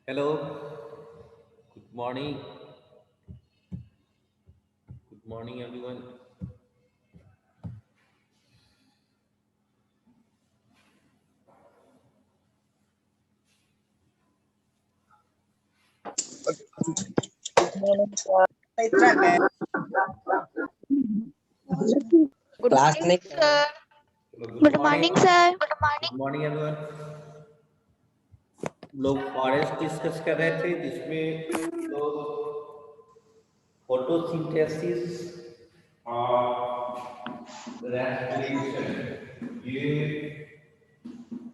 Hello, good morning. Good morning, everyone. Good class morning, नहीं sir. Good Good morning. morning, sir. Good morning, everyone. लोग forest discuss कर रहे थे जिसमें लोग फोटोसिंथेसिस और रेस्पिरेशन ये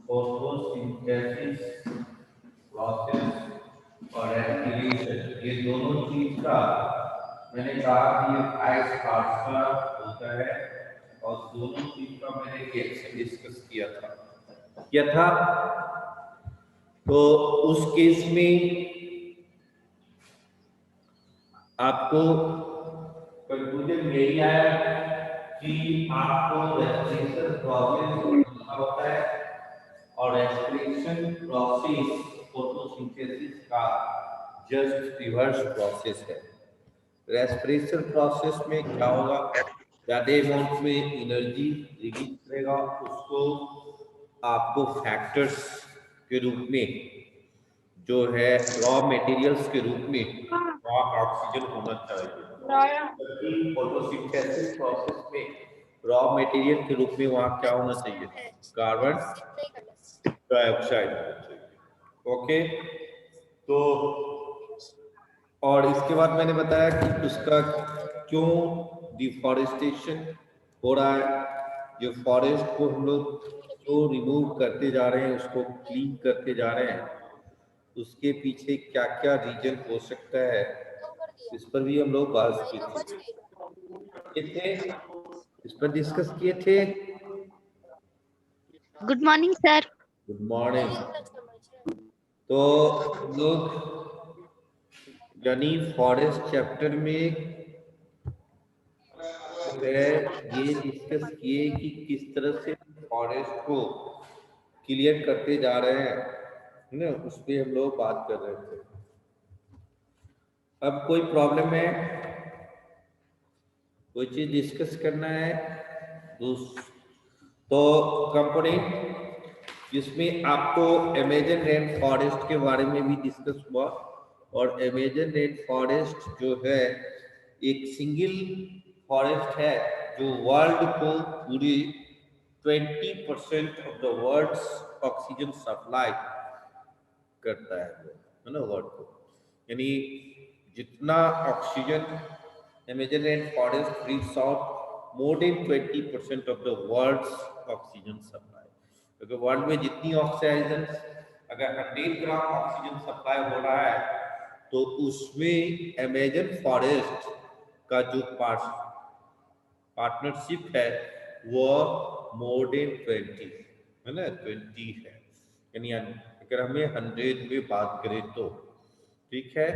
फोटोसिंथेसिस प्रोसेस और रेस्पिरेशन ये दोनों चीज का मैंने कहा कि ये 28 पार्ट्स का होता है और दोनों चीज का मैंने एक डिस्कस किया था तो उस केस में आपको कंक्लूजन यही आया कि आपको रेस्पिरेशन प्रोसेस समझना होता है और रेस्पिरेशन प्रोसेस फोटोसिंथेसिस का जस्ट रिवर्स प्रोसेस है। रेस्पिरेशन प्रोसेस में क्या होगा, ज़्यादा अमाउंट में एनर्जी रिलीज करेगा, उसको आपको फैक्टर्स के रूप में जो है रॉ मटेरियल्स के रूप में वहाँ ऑक्सीजन होना चाहिए। जबकि फोटोसिंथेसिस प्रोसेस में रॉ मटेरियल के रूप में वहाँ क्या होना चाहिए, कार्बन डाइऑक्साइड होना चाहिए। ओके, तो और इसके बाद मैंने बताया कि उसका क्यों डिफॉरेस्टेशन हो रहा है, जो फॉरेस्ट को हम लोग जो रिमूव करते जा रहे हैं, उसको क्लीन करते जा रहे हैं, उसके पीछे क्या क्या रीजन हो सकता है, इस पर भी हम लोग बात किए थे, इस पर डिस्कस किए थे। Good morning, sir. Good morning. तो हम लोग यानी फॉरेस्ट चैप्टर में जो है ये डिस्कस किए कि किस तरह से फॉरेस्ट को क्लियर करते जा रहे हैं, है ना, उस पे हम लोग बात कर रहे थे। अब कोई प्रॉब्लम है, कोई चीज डिस्कस करना है तो कंपोनेंट जिसमें आपको अमेजन रेन फॉरेस्ट के बारे में भी डिस्कस हुआ, और अमेजन रेन फॉरेस्ट जो है एक सिंगल फॉरेस्ट है जो वर्ल्ड को पूरी 20% of the world's oxygen supply करता है वो, है ना, वर्ल्ड को। यानी जितना oxygen Amazon rain forest breathes out more than 20% of the world's oxygen supply. क्योंकि वर्ल्ड में जितनी ऑक्सीजन, अगर 100 ग्राम ऑक्सीजन सप्लाई हो रहा है तो उसमें अमेजन फॉरेस्ट का जो पार्टनरशिप है वो मोर देन 20, है ना, 20 है। यानी अगर हमें 100 में बात करें तो ठीक है।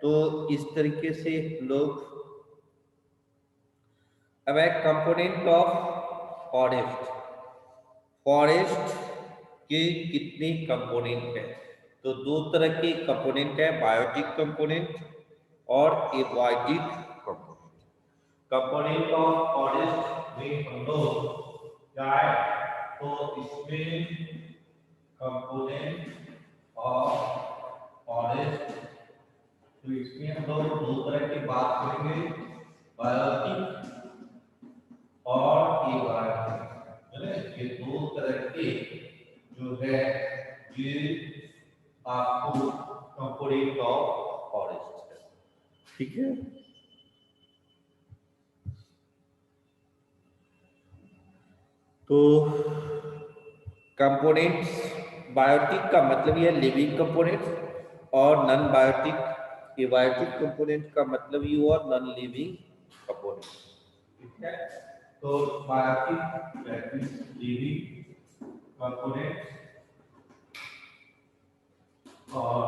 तो इस तरीके से लोग, अब एक कंपोनेंट ऑफ फॉरेस्ट, फॉरेस्ट के कितने कंपोनेंट हैं, तो दो तरह के कंपोनेंट है, बायोटिक कंपोनेंट और abiotic component. Component of forest में हम लोग जाए तो इसमें कंपोनेंट ऑफ फॉरेस्ट, तो इसमें हम लोग दो तरह की बात करेंगे, बायोटिक और एबायोटिक, है ना। ये दो तरह के जो है ये आपको कंपोनेंट ऑफ फॉरेस्ट है, ठीक है। तो कंपोनेंट्स, बायोटिक का मतलब ये लिविंग कंपोनेंट्स, और नॉन बायोटिक एबायोटिक कंपोनेंट का मतलब ये हुआ नॉन लिविंग कंपोनेंट, ठीक है। तो biotic that means living components और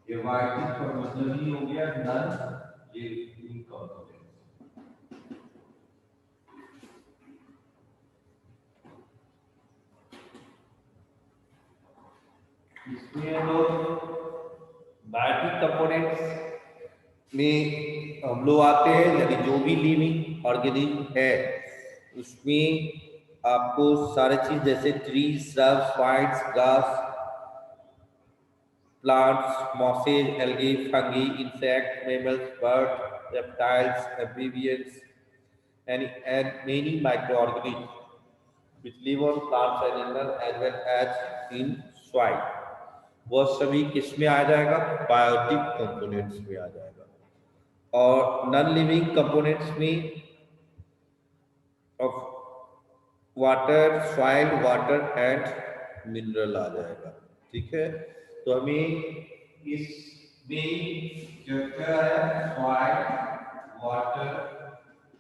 एबायोटिक का मतलब ही हो गया नॉन लिविंग कंपोनेंट। इसमें हम लोग बायोटिक कंपोनेंट्स में हम लोग आते हैं, यानी जो भी लिविंग ऑर्गेनिज्म है उसमें आपको सारे चीज जैसे ट्री, श्रब्स, फाइट्स, घास, plants, mosses, algae, fungi, insects, mammals, birds, reptiles, amphibians, and many microorganisms which live on plants and animals as well as in soil. वह सभी किस में आ जाएगा? बायोटिक कंपोनेंट्स में आ जाएगा। और नॉन लिविंग कंपोनेंट्स में of water, soil, water and mineral आ जाएगा। ठीक है, तो हमें इसमें क्या क्या है? सॉइल, वाटर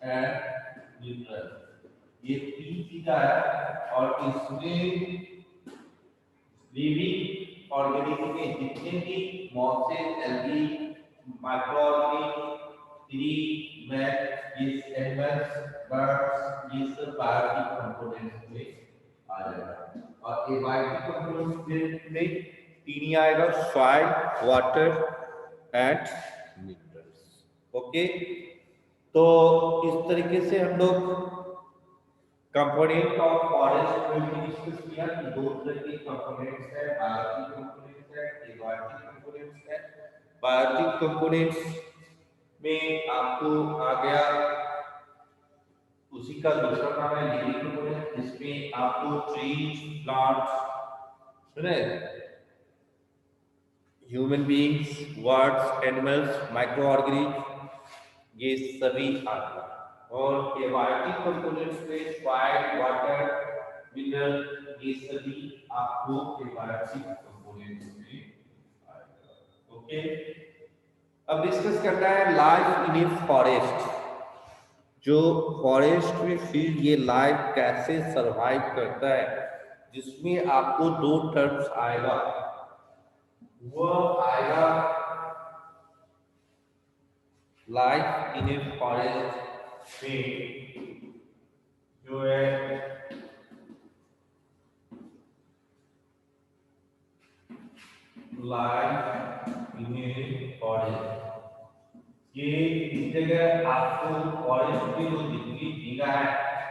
एंड मिनरल, ये तीन चीजें है। और इसमें लिविंग ऑर्गेनिज्म में जितने भी mosses, algae, micro organism, tree, मैट, ये एनिमल्स, बर्ड्स, ये सब बायोटिक कंपोनेंट्स में आ जाएगा। और ये बायोटिक कंपोनेंट्स में तीन ही आएगा, soil, water and minerals. Okay, तो इस तरीके से हम लोग कंपोनेंट ऑफ फॉरेस्ट में भी डिस्कस किया कि दो तरह के कंपोनेंट्स है, बायोटिक कंपोनेंट्स है, एबायोटिक कंपोनेंट्स है। बायोटिक कंपोनेंट्स में आपको आ गया, उसी का दूसरा नाम है लिविंग कंपोनेंट, जिसमें आपको ट्रीज, प्लांट्स, सुने, human beings, birds, animals, micro organism, ये सभी आते हैं। और एबायोटिक कंपोनेंट्स में सॉइल, वाटर, मिनरल, ये सभी आपको एबायोटिक कंपोनेंट्स में आएगा। ओके, अब डिस्कस करना है लाइफ इन ए फॉरेस्ट। जो फॉरेस्ट में फिर ये लाइफ कैसे सरवाइव करता है, जिसमें आपको दो टर्म्स आएगा। वो आएगा लाइफ इन ए फॉरेस्ट में जो है लाइफ इन ए फॉरेस्ट, ये इस जगह आपको फॉरेस्ट की जो जितनी जगह है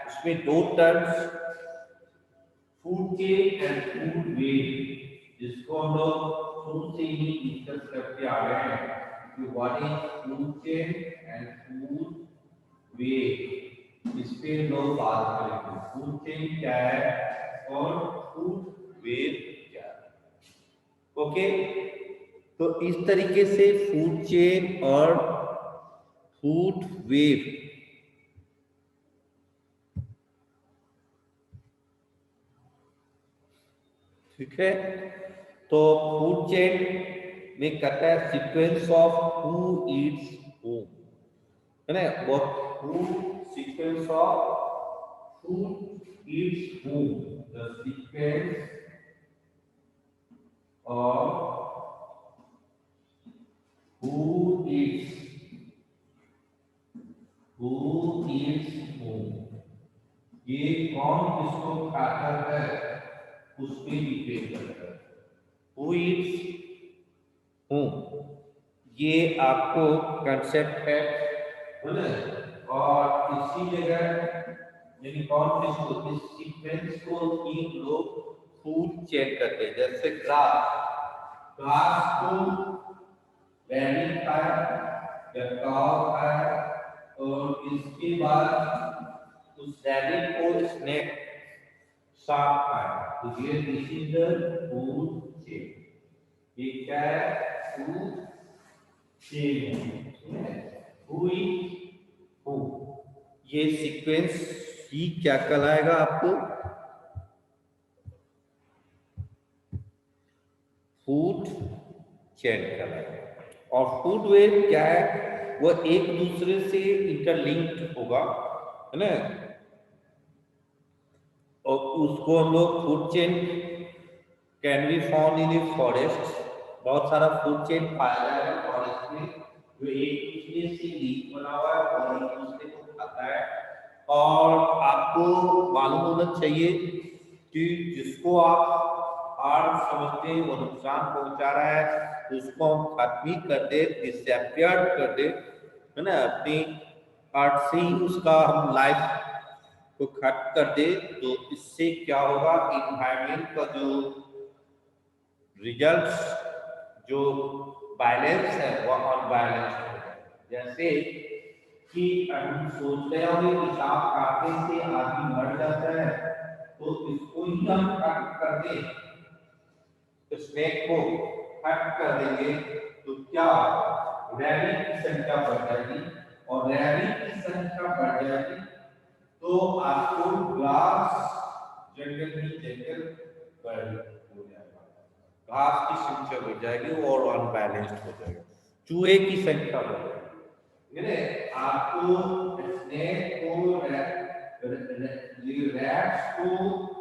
उसमें दो terms, food chain and food web, जिसको हम लोग शुरू से ही डिस्कस करते आ रहे हैं कि what is food chain and food web. इस पे लोग बात करेंगे, फूड चेन क्या है और फूड वेव क्या है। ओके, तो इस तरीके से फूड चेन और फूड वेव ठीक है। तो फूड चेन में कहता है sequence of who Yeats whom, है ना, वो food sequence of who Yeats whom, the sequence of who Yeats whom, ये कौन किसको खाता है उस पे डिपेंड करता है। हु ईट्स हूम, ये आपको कंसेप्ट है ना। और इसी जगह यानी कौन किसको, इस सीक्वेंस को ही लोग फूड चेन करते हैं। जैसे ग्रास, ग्रास को बैनी खाया या काव खाया, और इसके बाद उस रैबिट को स्नेक, सांप खाया, तो ये this is the food chain. ये क्या है? फूड चेन है। हु इज हु, ये सीक्वेंस ही क्या कहलाएगा आपको? फूड चेन कहलाएगा। और फूड वेव क्या है? वो एक दूसरे से इंटरलिंक्ड होगा, है ना, और उसको हम लोग food chain can be found in a forest. बहुत सारा फूड चेन पाया जाएगा फॉरेस्ट में, जो एक दूसरे से लिंक बना हुआ है और एक दूसरे को खाता है। और आपको मालूम होना चाहिए कि जिसको आप हार्म समझते हैं, वो नुकसान पहुंचा रहा है, उसको हम खत्म ही कर दे, डिसअपियर कर दे, है ना, अपनी अर्थ से ही उसका हम लाइफ को खत्म कर दे, तो इससे क्या होगा, इन्वायरमेंट का जो रिजल्ट्स, जो बैलेंस है वह अनबैलेंस होगा। जैसे कि हम सोच रहे होंगे कि सांप काटने से आदमी मर जाता है, तो इसको ही हम खत्म कर दे, स्नेक को खत्म कर देंगे, तो क्या रैबिट की संख्या बढ़ जाएगी, और रैबिट की संख्या बढ़ जाएगी तो आपको ग्रास जंगल ही जंगल बढ़ हो जाएगा, घास की संख्या बढ़ जाएगी और अनबैलेंस्ड हो जाएगा, चूहे की संख्या बढ़ जाएगी। आपको स्नेक को रैट्स को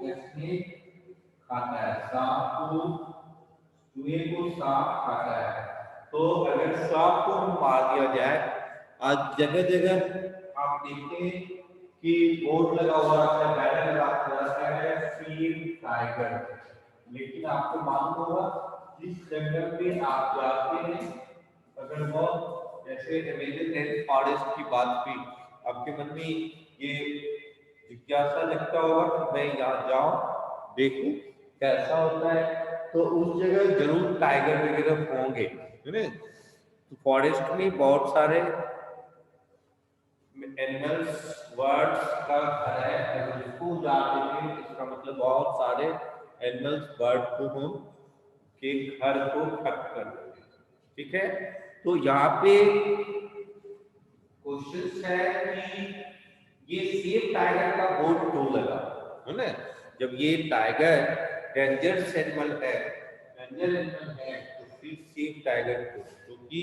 स्नेक खाता है, सांप को चूहे को सांप खाता है, तो अगर सांप को हम मार दिया जाए, आज जगह जगह आप देखें कि बोर्ड लगा हुआ रहता है, बैनर लगा रहता है, फीड टाइगर, लेकिन आपको मालूम होगा जिस जंगल में आप जाते हैं, अगर वो ऐसे अमेजन रेन फॉरेस्ट की बात हुई, आपके मन में ये जिज्ञासा जगता होगा कि मैं यहाँ जाऊं, देखूं कैसा होता है, तो उस जगह जरूर टाइगर वगैरह होंगे, है ना। तो फॉरेस्ट में बहुत सारे एनिमल्स बर्ड्स का घर है, अगर इसको उजाड़ देते हैं इसका मतलब बहुत सारे एनिमल्स बर्ड को हम के घर को खत्म कर देते हैं, ठीक है। तो यहाँ पे क्वेश्चन है कि ये सेफ टाइगर का बोर्ड क्यों लगा, है ना, जब ये टाइगर डेंजरस एनिमल है, डेंजर एनिमल है, तो फिर सेफ टाइगर क्यों, क्योंकि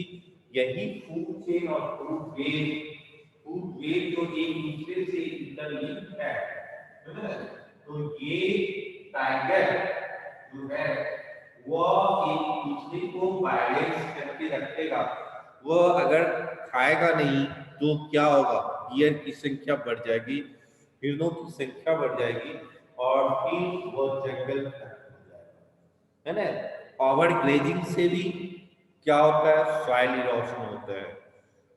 यही फूड चेन और फूड वेव जो एक दूसरे से इंटरलिंक है ना, तो ये टाइगर जो है वह एक दूसरे को बैलेंस करके रखेगा, वह अगर खाएगा नहीं तो क्या होगा, डियर की संख्या बढ़ जाएगी, हिरणों की संख्या बढ़ जाएगी, और फिर वह जंगल खत्म हो जाएगा, है ना। ओवर ग्लेजिंग से भी क्या होता है, सॉइल इरोशन होता है,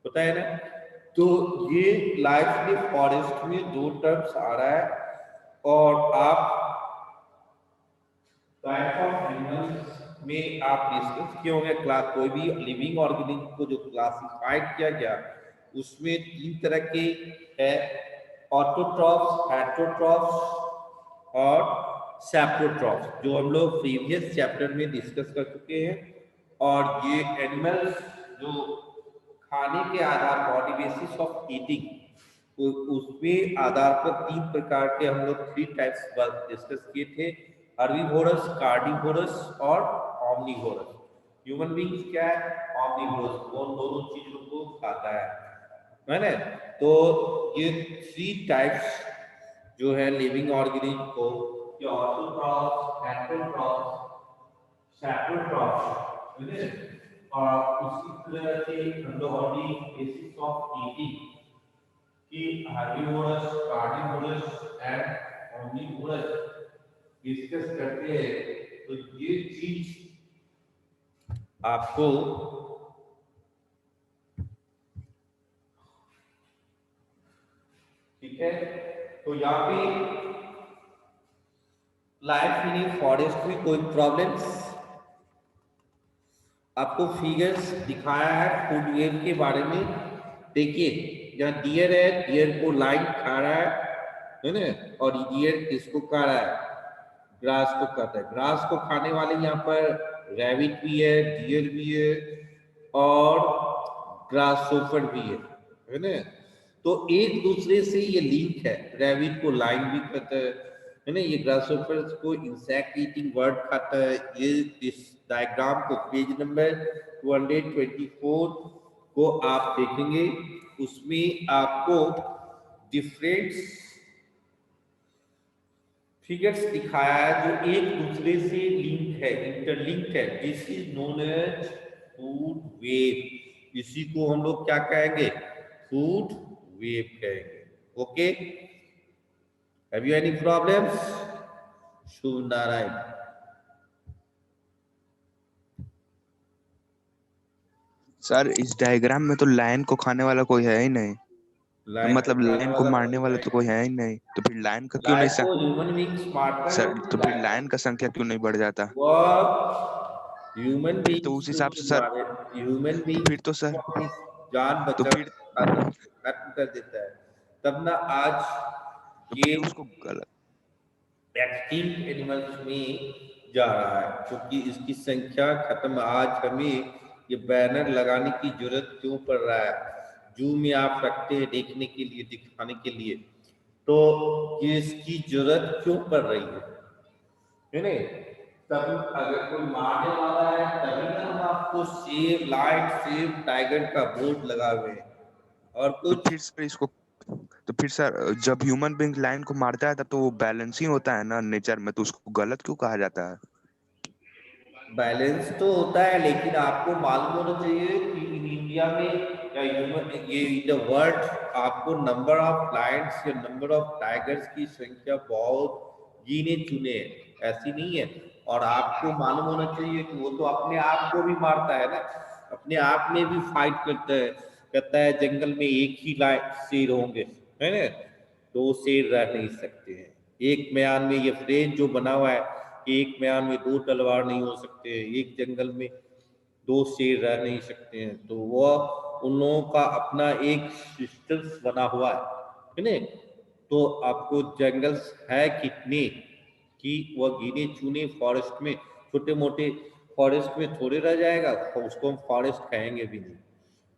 पता है ना। तो ये लाइफ में फॉरेस्ट में दो टर्म्स आ रहा है, और आप टाइप ऑफ एनिमल्स में आप डिस्कस किए होंगे, क्लास कोई भी लिविंग ऑर्गेनिज्म को जो क्लासिफाइड किया गया उसमें तीन तरह के है, ऑटोट्रॉफ्स, हेटरोट्रॉफ्स और सैप्रोट्रॉफ्स, जो हम लोग प्रीवियस चैप्टर में डिस्कस कर चुके हैं। और ये एनिमल्स जो खाने के आधार पर ऑन बेसिस ऑफ ईटिंग, तो उसमें आधार पर तीन प्रकार के हम लोग थ्री टाइप्स डिस्कस किए थे, हर्बीवोरस, कार्निवोरस और ऑमनीवोरस। ह्यूमन बींग्स क्या है, ऑमनीवोरस, वो दोनों चीजों को खाता है ना। तो ये थ्री टाइप्स जो है लिविंग ऑर्गेनिज्म को, ये ऑटोट्रॉफ्स, हेटेरोट्रॉफ्स, सैप्रोट्रॉफ्स, है ना। और इसी तरह से हम लोग on the basis of eating कि herbivorous, carnivorous and omnivorous discuss करते हैं, तो ये चीज आपको ठीक है। तो यहाँ पे लाइफ इन फॉरेस्ट में कोई प्रॉब्लम्स, आपको फिगर्स दिखाया है फूड वेव के बारे में। देखिए यहाँ डियर है, डियर को लाइन खा रहा है ना, और डियर किसको खा रहा है, ग्रास को खाता है। ग्रास को खाने वाले यहाँ पर रैबिट भी है, डियर भी है और ग्रासोफर भी है ना। तो एक दूसरे से ये लिंक है, रैबिट को लाइन भी खाता है ना, ये ग्रासोफर को इंसेक्ट ईटिंग वर्ड खाता है। ये इस डायग्राम को पेज नंबर 224 को आप देखेंगे, उसमें आपको डिफरेंट फिगर्स दिखाया है जो एक दूसरे से लिंक है, इंटरलिंक्ड है। This is known as food web, इसी को हम लोग क्या कहेंगे, फूड वेव कहेंगे। Okay, have you any problems? Shubh Narayan. Sir इस डायग्राम में तो लाइन को खाने वाला कोई है ही नहीं, लाइन को मतलब खाने लाइन को वाला मारने कोई वाला है तो कोई है ही नहीं, तो फिर लाइन का क्यों नहीं लाइन को ह्यूमन बींग्स मारता है सर, उसकी तो फिर लाइन लाइन का संख्या क्यों नहीं बढ़ जाता? वह ह्यूमन फिर तो बींग्स उस हिसाब उसके से सर, मारे ह्यूमन तो फिर तो बींग्स सर, को अपनी जान तो बचा फिर खत्म कर देता है। तब ना तो आज ये फिर उसको गलत। एक्सटिंक्ट एनिमल्स में जा रहा है, क्योंकि इसकी संख्या खत्म। आज हमें ये बैनर लगाने की जरूरत क्यों पड़ रहा है? जू में आप रखते हैं देखने के लिए, दिखाने के लिए, तो ये इसकी जरूरत क्यों पड़ रही है नहीं? तब अगर कोई मारने वाला है तभी ना हम आपको सेव लाइट सेव टाइगर का बोर्ड लगा हुए हैं और तो कुछ। फिर सर इसको, तो फिर सर जब ह्यूमन बींग लाइन को मारता है तब तो वो बैलेंसिंग होता है ना नेचर में, तो उसको गलत क्यों कहा जाता है? बैलेंस तो होता है, लेकिन आपको मालूम होना चाहिए कि इन इंडिया में या ह्यूमन ये इन द वर्ल्ड आपको नंबर ऑफ लायंस या नंबर ऑफ टाइगर्स की संख्या बहुत गिने चुने हैं, ऐसी नहीं है। और आपको मालूम होना चाहिए कि वो तो अपने आप को भी मारता है ना, अपने आप में भी फाइट करता है। कहता है जंगल में एक ही लाय शेर होंगे, है ना, दो शेर रह नहीं सकते हैं एक म्यान में। ये फ्रेज जो बना हुआ है कि एक म्यान में दो तलवार नहीं हो सकते, एक जंगल में दो शेर रह नहीं सकते हैं, तो वह उन लोगों का अपना एक सिस्टम्स बना हुआ है ना। तो आपको जंगल्स है कितने कि वह गिने चुने फॉरेस्ट में, छोटे मोटे फॉरेस्ट में थोड़े रह जाएगा, तो उसको हम फॉरेस्ट कहेंगे भी नहीं।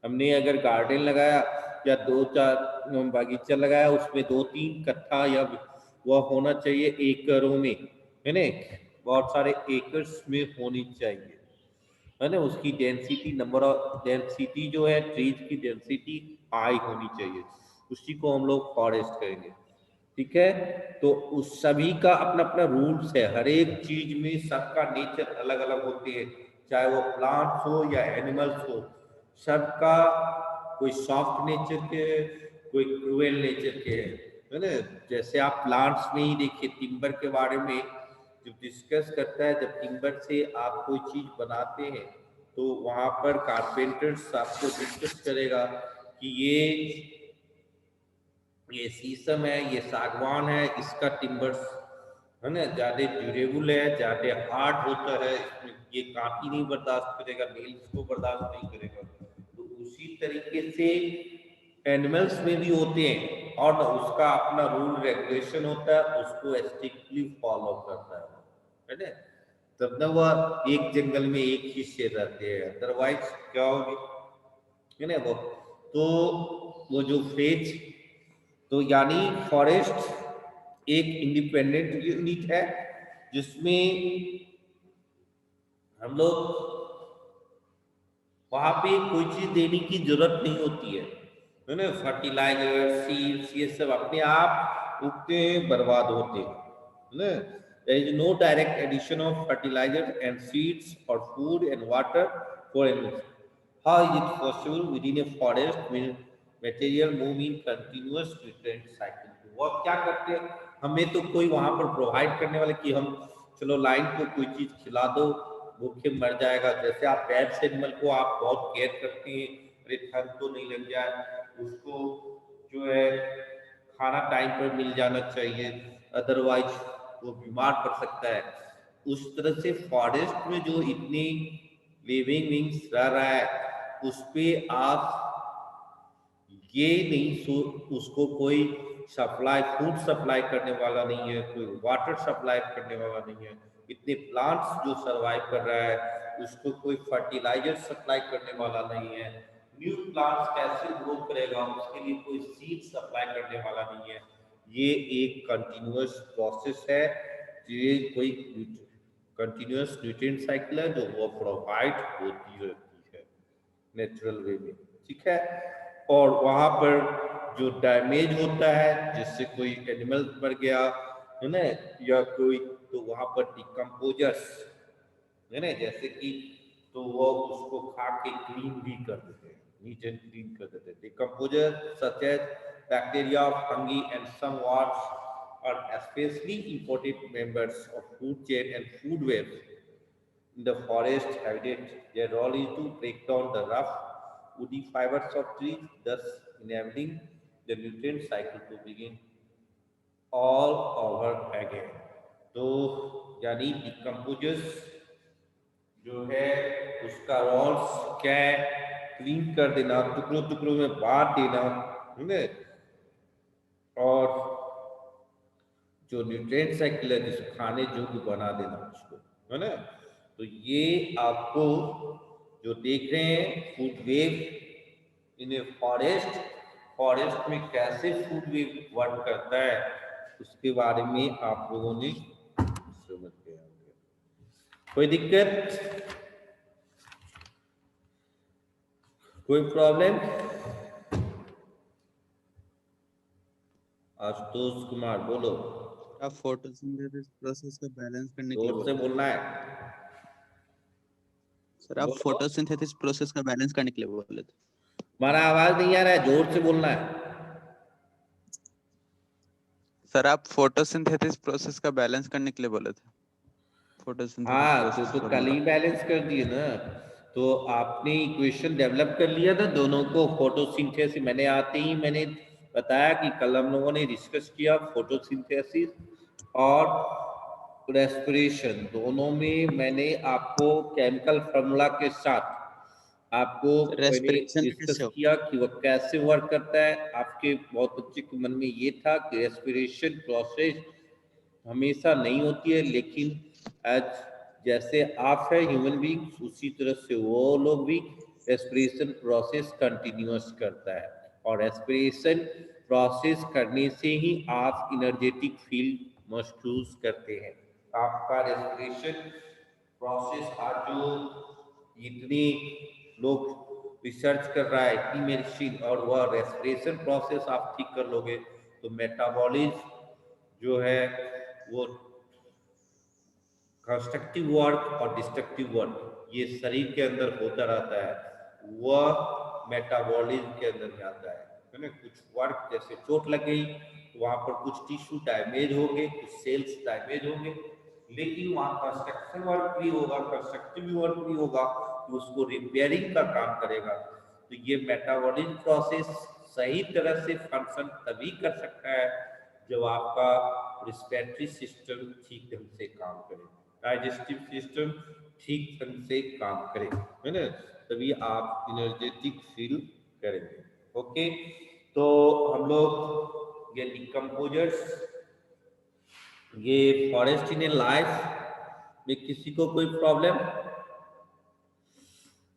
हमने अगर गार्डन लगाया या दो चार बागीचा लगाया, उसमें दो तीन कट्ठा या वह होना चाहिए एकड़ों में, है ना, बहुत सारे एकर्स में होनी चाहिए, है ना। उसकी डेंसिटी नंबर ऑफ डेंसिटी जो है ट्रीज की डेंसिटी हाई होनी चाहिए, उसी को हम लोग फॉरेस्ट कहेंगे। ठीक है, तो उस सभी का अपना अपना रूल्स है, हर एक चीज में सबका नेचर अलग अलग होते हैं, चाहे वो प्लांट्स हो या एनिमल्स हो, सबका कोई सॉफ्ट नेचर के है, कोई क्रूएल नेचर के है ना। जैसे आप प्लांट्स में ही देखिए, टिम्बर के बारे में जब डिस्कस करता है, जब टिम्बर से आप कोई चीज बनाते हैं तो वहां पर कारपेंटर्स आपको डिस्कस करेगा कि ये शीशम है, ये सागवान है, इसका टिम्बर्स है ना ज्यादा ड्यूरेबल है, ज्यादा हार्ड होता है, इसमें ये कांटी नहीं बर्दाश्त करेगा, नेल्स को बर्दाश्त नहीं करेगा। तो उसी तरीके से एनिमल्स में भी होते हैं, और ना उसका अपना रूल रेगुलेशन होता है, उसको स्ट्रिक्टली फॉलो करता है ना। तब ना वह एक जंगल में एक ही शेर रहते हैं, अदरवाइज क्या होगी, है ना। वो तो वो जो फ्रेज, तो यानी फॉरेस्ट एक इंडिपेंडेंट यूनिट है जिसमें हम लोग वहां पे कोई चीज देने की जरूरत नहीं होती है ना। फर्टिलाइजर सीड्स ये सब अपने आप उगते हैं, बर्बाद होते हैं ना। there is no direct addition of fertilizers and seeds or food and water for animals. How is it possible within a forest when material move in continuous nutrient cycle? वो क्या करते हैं, हमें तो कोई वहां पर प्रोवाइड करने वाले कि हम चलो लाइन को कोई चीज खिला दो, भूखे मर जाएगा। जैसे आप पेट्स एनिमल को आप बहुत केयर करते हैं, अरे ठंड तो नहीं लग जाए, उसको जो है खाना टाइम पर मिल जाना चाहिए, अदरवाइज वो बीमार पड़ सकता है। उस तरह से फॉरेस्ट में जो इतनी लिविंग विंग्स रह रहा है, उस पे आप ये नहीं सो उसको कोई सप्लाई फूड सप्लाई करने वाला नहीं है, कोई वाटर सप्लाई करने वाला नहीं है, इतने प्लांट्स जो सरवाइव कर रहा है उसको कोई फर्टिलाइजर सप्लाई करने वाला नहीं है, न्यू प्लांट्स कैसे ग्रो करेगा उसके लिए कोई सीड सप्लाई करने वाला नहीं है। ये एक कंटिन्यूअस प्रोसेस है, ये कोई कंटिन्यूअस न्यूट्रिएंट साइकिल है जो वो प्रोवाइड होती रहती है नेचुरल वे में। ठीक है, और वहां पर जो डैमेज होता है जिससे कोई एनिमल मर गया है ना, या कोई, तो वहां पर डिकम्पोजर्स है ना, जैसे कि तो वो उसको खा के क्लीन भी कर देते हैं, नीट एंड क्लीन कर देते हैं। Decomposer such as bacteria, fungi and some वाट्स are especially important members of food chain and food webs in the forest habitat. Their role is to break down the rough woody fibers of trees, thus enabling the nutrient cycle to begin all over again. तो यानी decomposers जो है उसका roles क्या है, clean कर देना, टुकड़ों टुकड़ों में बांट देना, है और जो न्यूट्रिएंट साइकिल है जिसको खाने योग्य बना देना उसको, है ना। तो ये आपको जो देख रहे हैं food wave in a forest, forest में कैसे फूड वेव वर्क करता है उसके बारे में आप लोगों ने समझ गए होंगे। कोई दिक्कत, कोई प्रॉब्लम? आशुतोष कुमार बोलो। आप फोटोसिंथेसिस प्रोसेस को बैलेंस करने के लिए जोर से बोल बोलना है सर। आप बोलो। फोटोसिंथेसिस प्रोसेस का बैलेंस करने के लिए बोले थे। हमारा आवाज नहीं आ रहा है, जोर से बोलना है। सर आप फोटोसिंथेसिस प्रोसेस का बैलेंस करने के लिए बोले थे। फोटोसिंथेसिस हाँ प्रोसेस तो कल ही बैलेंस कर दिए ना। तो आपने इक्वेशन डेवलप कर लिया था दोनों को, फोटोसिंथेसिस। मैंने आते ही मैंने बताया कि कल हम लोगों ने डिस्कस किया फोटोसिंथेसिस और रेस्पिरेशन, दोनों में मैंने आपको केमिकल फार्मूला के साथ आपको मैंने रेस्पिरेशन डिस्कस कैसे हो? किया कि वह कैसे वर्क करता है। आपके बहुत बच्चे के मन में ये था कि रेस्पिरेशन प्रोसेस हमेशा नहीं होती है, लेकिन आज जैसे आप है ह्यूमन बींग उसी तरह से वो लोग भी रेस्पिरेशन प्रोसेस कंटिन्यूअस करता है, और रेस्पिरेशन प्रोसेस करने से ही आप इनर्जेटिक फील महसूस करते हैं। आपका रेस्पिरेशन प्रोसेस आज जो इतनी लोग रिसर्च कर रहा है, इतनी मेडिसिन, और वह रेस्पिरेशन प्रोसेस आप ठीक कर लोगे तो मेटाबॉलिज्म जो है वो कंस्ट्रक्टिव वर्क और डिस्ट्रक्टिव वर्क ये शरीर के अंदर होता रहता है, वह मेटाबॉलिज्म के अंदर में आता है ना। कुछ वर्क जैसे चोट लग गई तो वहां पर कुछ टिश्यू डैमेज हो गए, कुछ सेल्स डैमेज हो गए, लेकिन वहां कंस्ट्रक्शन वर्क भी होगा, कंस्ट्रक्टिव वर्क भी होगा, तो उसको रिपेयरिंग का काम करेगा। तो ये मेटाबॉलिज्म प्रोसेस सही तरह से फंक्शन तभी कर सकता है जब आपका रिस्पिरेटरी सिस्टम ठीक ढंग से काम करे, डाइजेस्टिव सिस्टम ठीक ढंग से काम करे, है ना, तभी आप इनर्जेटिक फील करेंगे। ओके, तो हम लोग ये डिकम्पोजर्स, ये फॉरेस्ट इन ए लाइफ में किसी को कोई प्रॉब्लम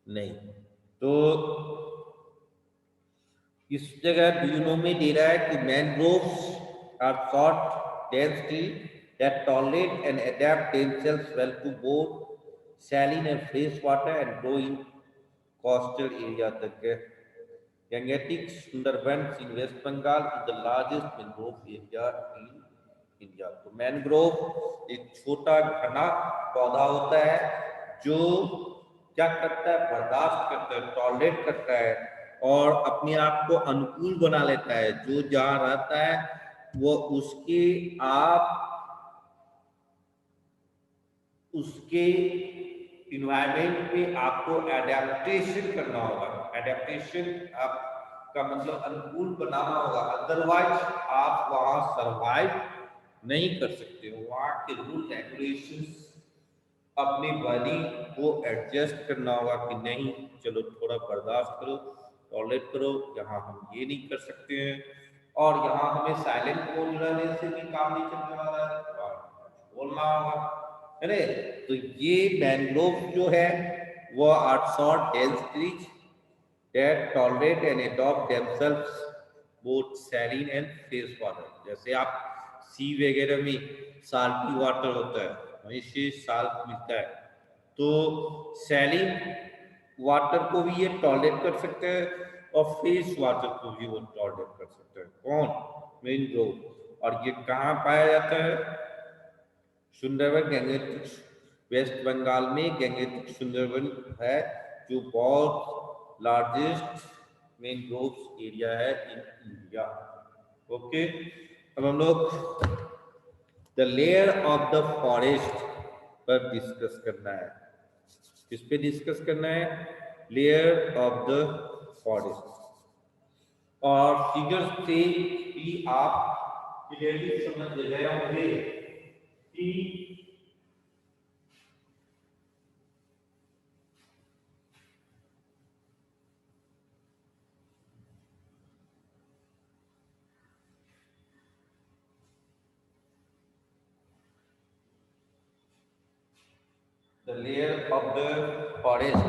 नहीं। तो इस जगह ड्यूनो में दे रहा है कि mangroves are short dense trees that tolerate and adapt themselves well to both saline and fresh water and grow in coastal area. The Gangetic Sundarbans in West Bengal is the largest mangrove area in India. तो mangrove एक छोटा घना पौधा होता है जो क्या करता है, बर्दाश्त करता है, टॉलरेट करता है और अपने आप को अनुकूल बना लेता है। जो जहाँ रहता है वो उसके आप उसके इन्वायरमेंट में आपको एडेप्टेशन करना होगा। एडेप्टेशन आपका मतलब अनुकूल बनाना होगा, अदरवाइज आप वहां सरवाइव नहीं कर सकते हो। वहां के रूल रेगुलेशंस अपनी बॉडी को एडजस्ट करना होगा कि नहीं चलो थोड़ा बर्दाश्त करो, टॉलरेट करो, यहाँ हम ये नहीं कर सकते हैं और यहाँ हमें साइलेंट बोल रहने से भी काम नहीं चलने वाला है, बोलना होगा, है ना। तो ये मैंग्रोव जो है वो are short dense trees that tolerate and adopt themselves both saline and fresh water। जैसे आप सी वगैरह में साल्टी वाटर होता है, वहीं से साल्ट मिलता है, तो सैलिन वाटर को भी ये टॉलरेट कर सकते हैं और फ्रेश वाटर को भी वो टॉलरेट कर सकते हैं। कौन? मैंग्रोव। और ये कहाँ पाया जाता है? सुंदरबन गैंगेटिक, वेस्ट बंगाल में गैंगेटिक सुंदरबन है जो बहुत लार्जेस्ट मैंग्रोव एरिया है इन इंडिया। ओके, अब हम लोग the layer of the forest पर डिस्कस करना है। किस पे डिस्कस करना है? Layer of the forest. और फिगर से भी आप क्लियरली समझ गए होंगे कि the layer of the forest,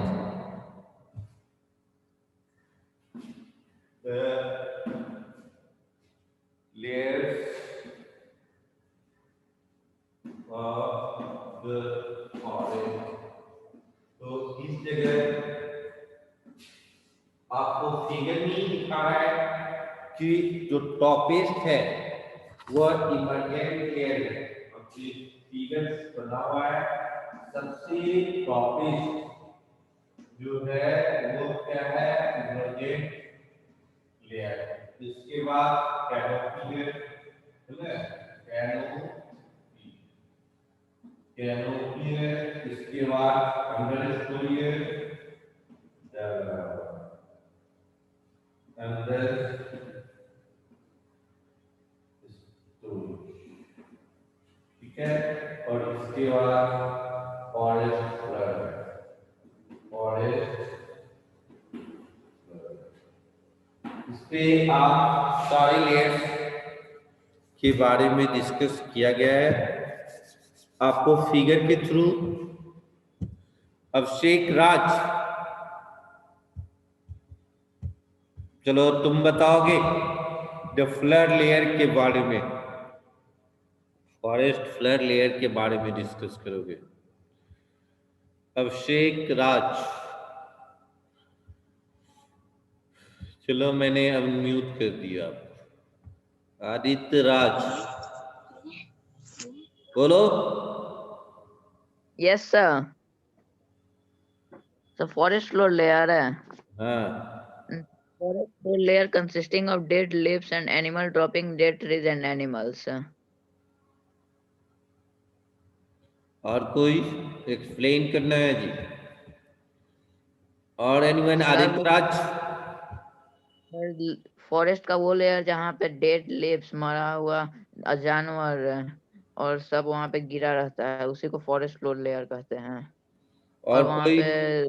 the layers of the forest। तो इस जगह आपको फिगर में दिखा रहा है कि जो टॉपेस्ट है वह इमर्जेंट लेयर है, और फिगर बना हुआ है सबसे टॉपेस्ट जो है वो क्या है, इमर्जेंट लेयर। इसके बाद कैनोपी है, कैनोपी है, इसके बाद अंडर स्टोरी है, अंडर स्टोरी, ठीक है। और इसके बाद फॉरेस्ट फ्लड, फॉरेस्ट इस पे आप सारे लेयर्स के बारे में डिस्कस किया गया है आपको फिगर के थ्रू। अभिषेक राज, चलो तुम बताओगे द फ्लड लेयर के बारे में, फॉरेस्ट फ्लड लेयर के बारे में डिस्कस करोगे। अभिषेक राज, चलो मैंने अनम्यूट कर दिया। आदित्य राज, बोलो। Yes, sir. The forest floor layer है. हाँ, Forest floor layer consisting of dead leaves and animal dropping dead trees and animals. और कोई एक्सप्लेन करना है जी? और एनीवन? आदित्य राज, फॉरेस्ट का वो लेयर जहाँ पे डेड लीव्स, मरा हुआ जानवर और सब वहाँ पे गिरा रहता है, उसी को फॉरेस्ट फ्लोर लेयर कहते हैं। और वहाँ कोई पे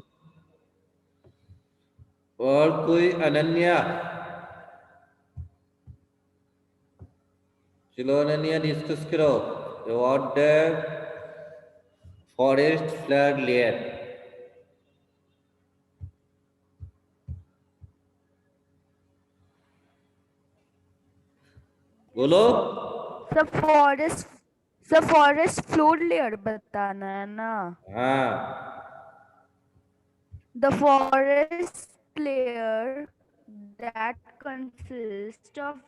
और कोई? अनन्या, चलो अनन्या डिस्कस करो what the forest flood layer. बोलो। सब फॉरेस्ट फ्लोर लेयर बताना है ना। हाँ, the forest layer that consist of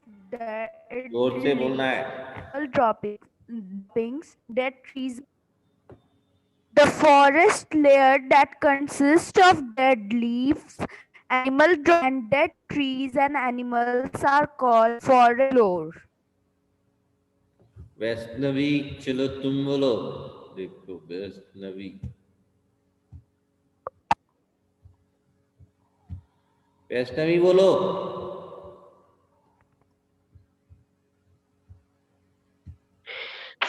जोर से बोलना है। droppings, dead trees. The forest layer that consists of dead leaves, and dead trees and animals are called forest floor. Vaishnavi, चलो तुम बोलो। देखो वैष्णवी, वैष्णवी बोलो।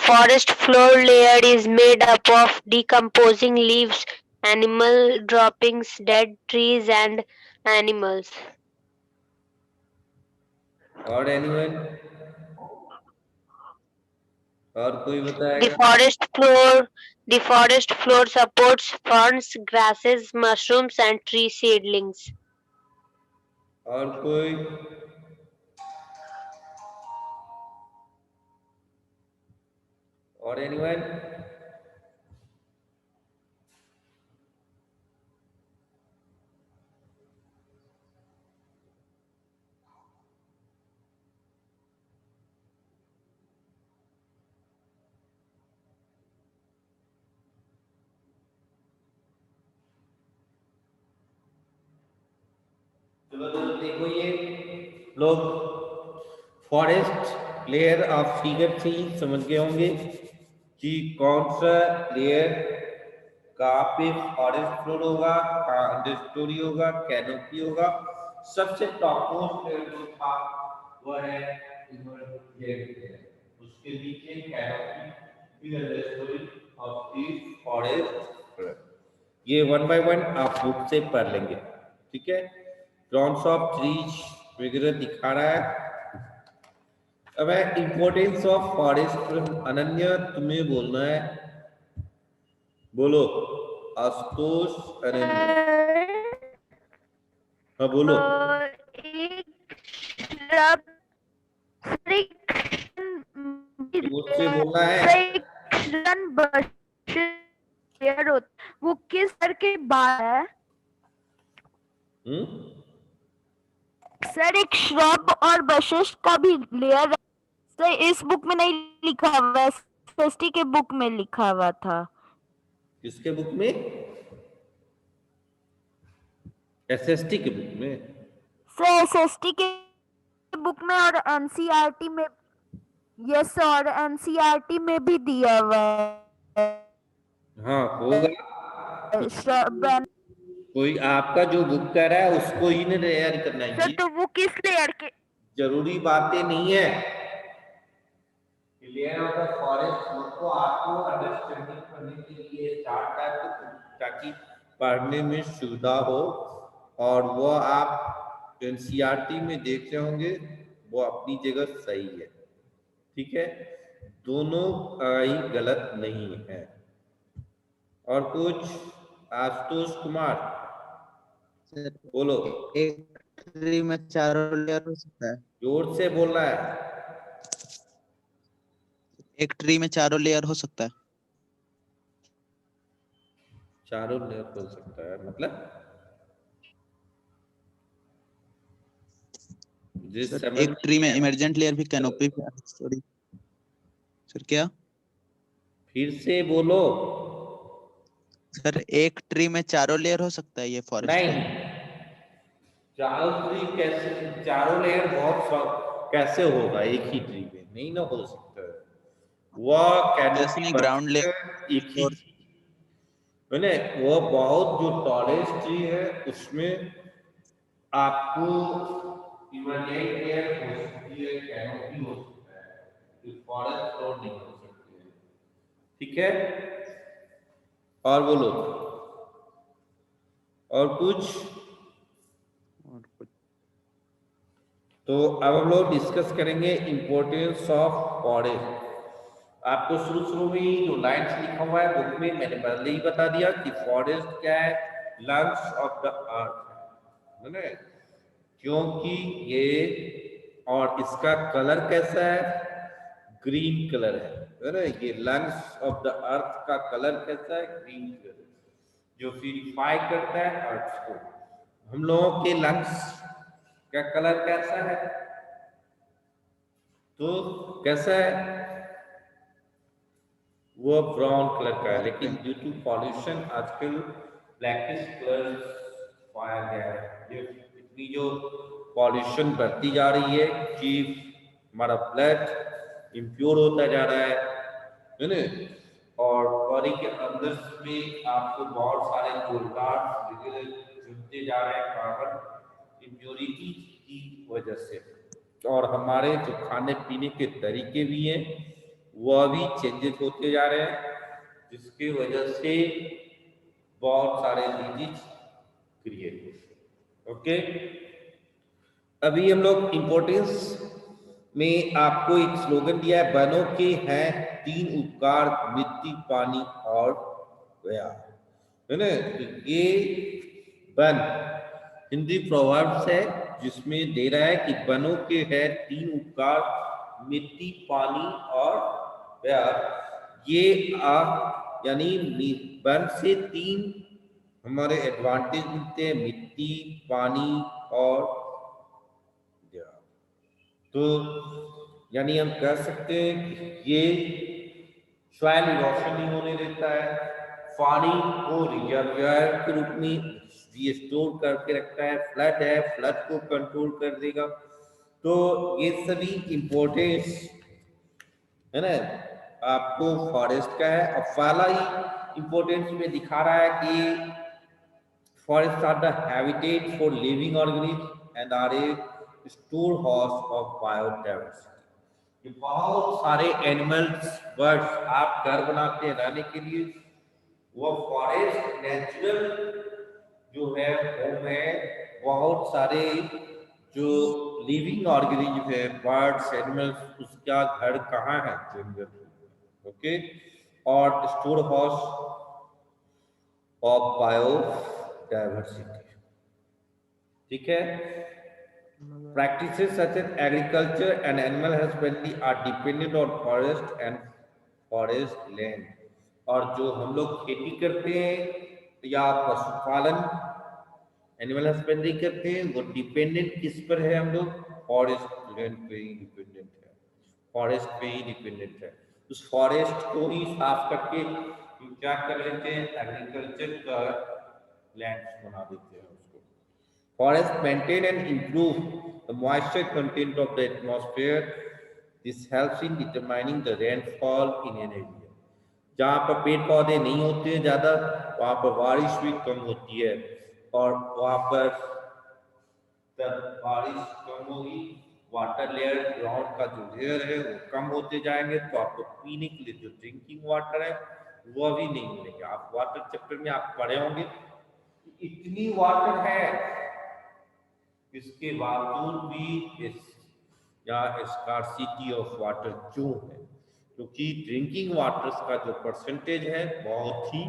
Forest floor layer is made up of decomposing leaves, animal droppings, dead trees and animals. और anyone? और कोई The बताएगा? forest floor supports ferns, grasses, mushrooms and tree seedlings. और कोई? और एनीवन? चलो देखो ये लोग फॉरेस्ट लेयर आप फिगर से ही समझ गए होंगे कि कौन सा लेयर कहाँ पे फॉरेस्ट फ्लोर होगा, कहाँ अंडर स्टोरी होगा, कैनोपी होगा। सबसे टॉपमोस्ट लेयर जो था वह है इमरजेंट लेयर, उसके नीचे canopy in the story of the forest. ये वन बाय वन आप बुक से पढ़ लेंगे, ठीक है। क्रॉन्स ऑफ ट्रीज वगैरह दिखा रहा है। अब है इंपॉर्टेंस ऑफ फॉरेस्ट। अनन्या तुम्हें बोलना है, बोलो। आशुतोष, अनन्या, हाँ बोलो। एक shrub जोर से बोलना है। वो किस तरह के बाल है? सर एक श्रब और बशिश का भी लेयर सर इस बुक में नहीं लिखा हुआ है, एसएसटी के बुक में लिखा हुआ था। किसके बुक में? एसएसटी के बुक में? सर एसएसटी के बुक में और एनसीईआरटी में, यस सर, एनसीईआरटी में भी दिया हुआ है। हाँ होगा, कोई आपका जो बुक कर रहा है उसको ही नहीं तैयार करना है। सर तो वो किस लेयर के? जरूरी बातें नहीं है। लेयर ऑफ द फॉरेस्ट को आपको अंडरस्टैंडिंग करने के लिए स्टार्ट करके, ताकि पढ़ने में सुविधा हो। और वो आप एनसीईआरटी में देख रहे होंगे, वो अपनी जगह सही है, ठीक है, दोनों ही गलत नहीं है। और कुछ? आशुतोष कुमार बोलो। एक ट्री में 4 लेयर हो सकता है। जोर से बोलना है। एक ट्री में 4 लेयर हो सकता है। 4 लेयर हो सकता है मतलब? जिस सर समय एक ट्री में इमरजेंट लेयर भी कैनोपी भी सॉरी सर क्या? फिर से बोलो। सर एक ट्री में 4 लेयर हो सकता है ये फॉरेस्ट नहीं, का? 4 ट्री कैसे? 4 लेयर बहुत कैसे होगा एक ही ट्री में? नहीं ना हो सकता है। वह जैसे नहीं ग्राउंड लेयर एक ही मैंने वो बहुत जो टॉलेस्ट ट्री है उसमें आपको इमरजेंट लेयर हो सकती है, कैनोपी हो सकता है, फॉरेस्ट फ्लोर नहीं हो सकती है, ठीक है। और बोलो। और कुछ? तो अब हम लोग डिस्कस करेंगे इंपॉर्टेंस ऑफ फॉरेस्ट। आपको शुरू में ही जो लाइन्स लिखा हुआ है बुक में, मैंने पहले ही बता दिया कि फॉरेस्ट क्या है, लंग्स ऑफ द अर्थ, है ना। क्योंकि ये, और इसका कलर कैसा है? ग्रीन कलर है ना। ये लंग्स ऑफ द अर्थ का कलर कैसा है? ग्रीन कलर, जो प्यूरिफाई करता है अर्थ को। हम लोगों के लंग्स का कलर कैसा है? तो कैसा है? वो ब्राउन कलर का है, लेकिन ड्यू टू पॉल्यूशन आजकल ब्लैकिश कलर पाया गया है। ये इतनी जो पॉल्यूशन बढ़ती जा रही है कि हमारा ब्लड इम्प्योर होता जा रहा है ना। और बॉडी के अंदर में आपको बहुत सारे जोरदार जुड़ते जा रहे हैं कार्बन इम्प्योरिटी की वजह से। और हमारे जो खाने पीने के तरीके भी हैं वह भी चेंजेस होते जा रहे हैं, जिसकी वजह से बहुत सारे डिजीज क्रिएट होते हैं। ओके, अभी हम लोग इम्पोर्टेंस में आपको एक स्लोगन दिया है, वनों के हैं 3 उपकार, मिट्टी, पानी और गया, है ना। ये वन हिंदी प्रोवर्ब्स है जिसमें दे रहा है कि वनों के हैं 3 उपकार, मिट्टी, पानी और गया। ये यानी वन से 3 हमारे एडवांटेज मिलते हैं, मिट्टी, पानी और गया। तो यानी हम कह सकते हैं कि ये सॉइल इरोशन नहीं होने देता है, पानी को रिजर्वायर के रूप में स्टोर करके रखता है, फ्लड को कंट्रोल कर देगा। तो ये सभी इम्पोर्टेंस है ना आपको फॉरेस्ट का है। और पहला ही इम्पोर्टेंस में दिखा रहा है कि forest are the habitat for living organism and are a storehouse of biodiversity. ये बहुत सारे एनिमल्स बर्ड्स आप घर बनाते हैं रहने के लिए, वो फॉरेस्ट नेचुरल जो है होम है। बहुत सारे जो लिविंग ऑर्गेनिज्म है, बर्ड्स एनिमल्स, उसका घर कहाँ है? जंगल। ओके, और स्टोर हाउस ऑफ बायोडाइवर्सिटी। ठीक है। Practices such as agriculture and animal husbandry are dependent on forest and forest land. और जो हम लोग खेती करते हैं या पशुपालन एनिमल हस्बेंड्री करते हैं, वो डिपेंडेंट किस पर है? हम लोग फॉरेस्ट लैंड पे ही डिपेंडेंट है, फॉरेस्ट पे ही डिपेंडेंट है। उस फॉरेस्ट को ही साफ करके हम क्या कर लेते हैं? एग्रीकल्चर का लैंड बना देते हैं उसको। Forest maintain and improve the moisture content of the atmosphere. This helps in determining the rainfall in an area. जहाँ पर पेड़ पौधे नहीं होते हैं ज़्यादा, वहाँ पर बारिश भी कम होती है, और वहाँ पर जब बारिश कम होगी, वाटर लेयर, ग्राउंड का जो लेयर है वो कम होते जाएंगे, तो आपको पीने के लिए जो ड्रिंकिंग वाटर है वो भी नहीं मिलेगा। आप वाटर चैप्टर में आप पढ़े होंगे, इतनी वाटर है, इसके बावजूद भी स्कार्सिटी ऑफ वाटर क्यों है? क्योंकि ड्रिंकिंग वाटर्स का जो परसेंटेज है बहुत ही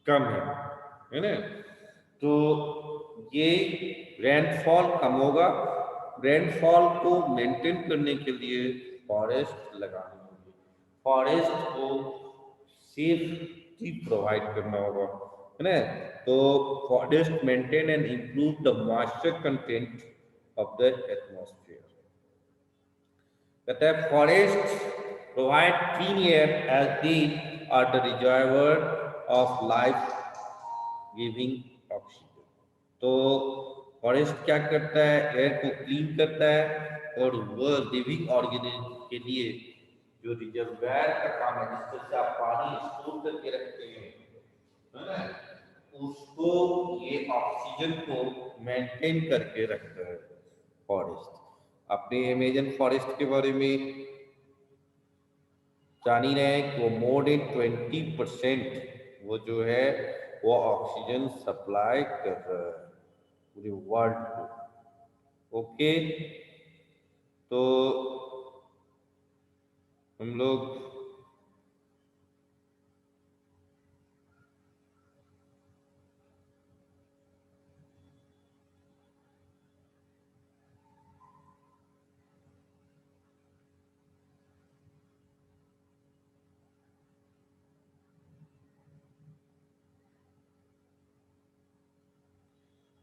कम है ना। तो ये रेनफॉल कम होगा। रेनफॉल को मेंटेन करने के लिए फॉरेस्ट लगानी होगी, फॉरेस्ट को सेफ्टी प्रोवाइड करना होगा, है ना। तो forest maintain and improve the moisture content of the atmosphere. कहता है forest provide clean air as they are the reservoir of life giving oxygen. तो फॉरेस्ट क्या करता है? एयर को क्लीन करता है, और वह लिविंग ऑर्गेनिज्म के लिए जो रिजर्वायर का काम है, जिससे से आप पानी स्टोर करके रखते हैं, है ना, उसको ये ऑक्सीजन को मेंटेन करके रखता है फॉरेस्ट। अपने अमेजन फॉरेस्ट के बारे में जान ही रहे हैं कि वो मोर देन 20% वो जो है वो ऑक्सीजन सप्लाई कर रहा है पूरे वर्ल्ड को। ओके, तो हम लोग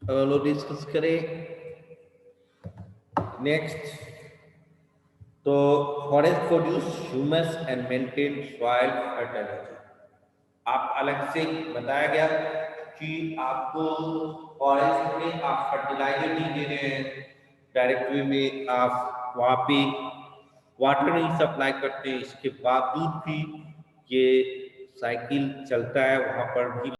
लोग डिस्कस करें नेक्स्ट। तो forest produce humus and maintain soil fertility. आप अलग से बताया गया कि आपको फॉरेस्ट में आप फर्टिलाइजर नहीं दे रहे हैं, डायरेक्ट वे में आप वहाँ पे वाटर नहीं सप्लाई करते, इसके बावजूद भी ये साइकिल चलता है, वहाँ पर भी